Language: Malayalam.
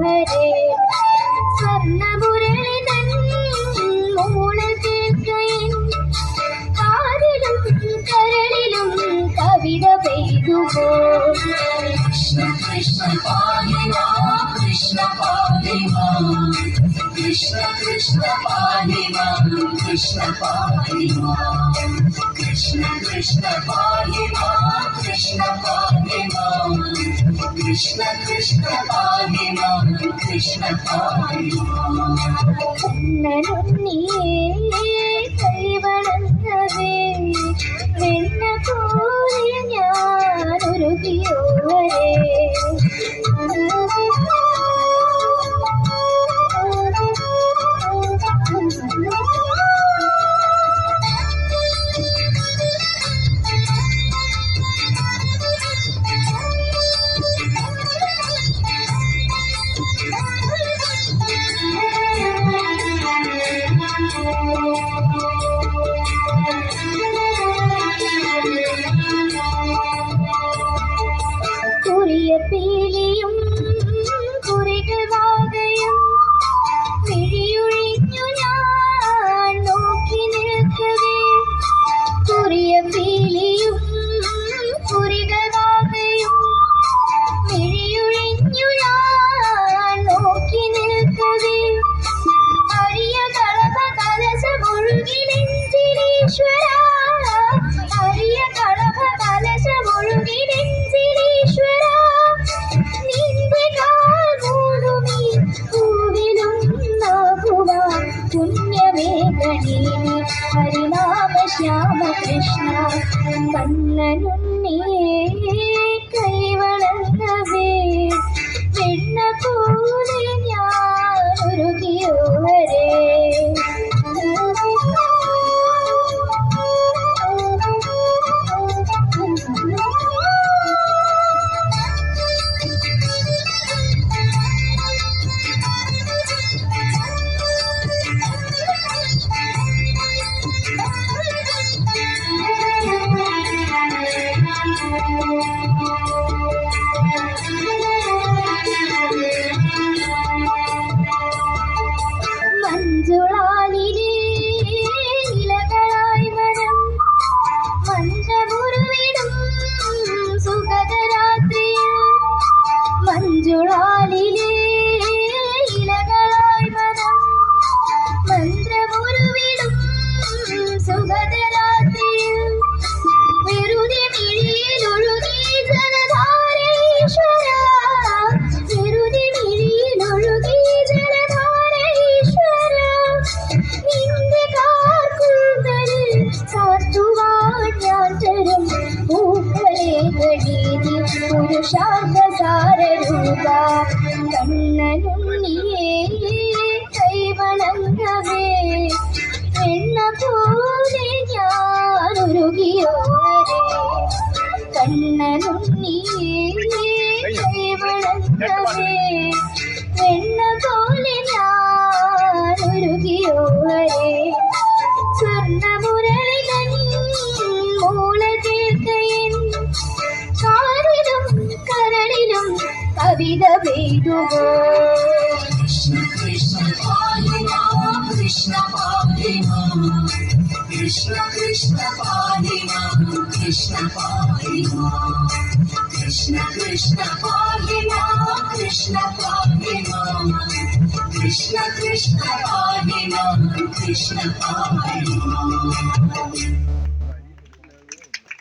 രുചിയോവരെ സ്വർണ്ണമുരളി തൻ മൂളൽ കേൾക്കയിൻ കാതിലും കരളിലും കവിത പെയ്തുപോ കൃഷ്ണ കൃഷ്ണ പാലിമാ കൃഷ്ണ പാലിമാ കൃഷ്ണ കൃഷ്ണ പാലിമാ കൃഷ്ണ പാലിമാ കൃഷ്ണ കൃഷ്ണ പാലിമാ കൃഷ്ണ പാലിമാ കൃഷ്ണ കൃഷ്ണ പാലിമാ കൃഷ്ണ പാലിമാ കണ്ണനുണ്ണിയേ കൈവണങ്ങവേ വെണ്ണ പോലെ ഞാനൊരുകിയോവരെ പീലിയും കുറികൾ വാകയും മിഴിയൊഴിഞ്ഞു ഞാൻ നോക്കി നിൽക്കവേ കുറിയ പീലിയും കുറികൾ വാകയും മിഴിയൊഴിഞ്ഞു ഞാൻ നോക്കി നിൽക്കവേ അരിയ കളഭ കലശമൊഴുകി നെഞ്ചിലീശ്വര അരിയ കളഭ കലശമൊഴുകി നെഞ്ചിലീശ്വര ഹരിനാമ ശ്യാമ കൃഷ്ണ കണ്ണനുണ്ണിയേ കൈവണങ്ങവേ വെണ്ണ പോലെ ഞാനൊരുകിയോവരെ മഞ്ജുളാലിലേ ഇലകളായി മനം മന്ത്രമുരുവിടും സുഗതരാത്രിയിൽ മഞ്ജുളാലിലേ ഇലകളായി മനം മന്ത്രമുരുവിടും സുഗതരാത്രിയിൽ വെറുതെ മിഴിയിലൊഴുകി ജലധാരേശ്വര വെറുതെ മിഴിയിലൊഴുകി ജലധാരേശ്വര നിന്റെ കാർക്കൂന്തലിൽ സാത്തുവാൻ ഞാൻ തരും പൂക്കളെ ഗണീതി പുരുഷാർത്ഥസാരരൂപ കണ്ണനുണ്ണിയേ കൈവണങ്ങവേ വെണ്ണ പോലെ ഞാനൊരുകിയോവരെ കണ്ണനുണ്ണിയേ കൈവണങ്ങവേ വെണ്ണ പോലെ ഞാനൊരുകിയോവരെ സ്വർണ്ണമുരളി തൻ മൂളൽ കേൾക്കയിൻ കാതിലും കരളിലും കവിത പെയ്തുപോ കൃഷ്ണ കൃഷ്ണ പാലിമാ കൃഷ്ണ പാലിമാ കൃഷ്ണ കൃഷ്ണ പാലിമാ കൃഷ്ണ പാലിമാ കൃഷ്ണ കൃഷ്ണ പാലിമാ കൃഷ്ണ പാലിമാ കൃഷ്ണ കൃഷ്ണ പാലിമാ കൃഷ്ണ പാലിമാ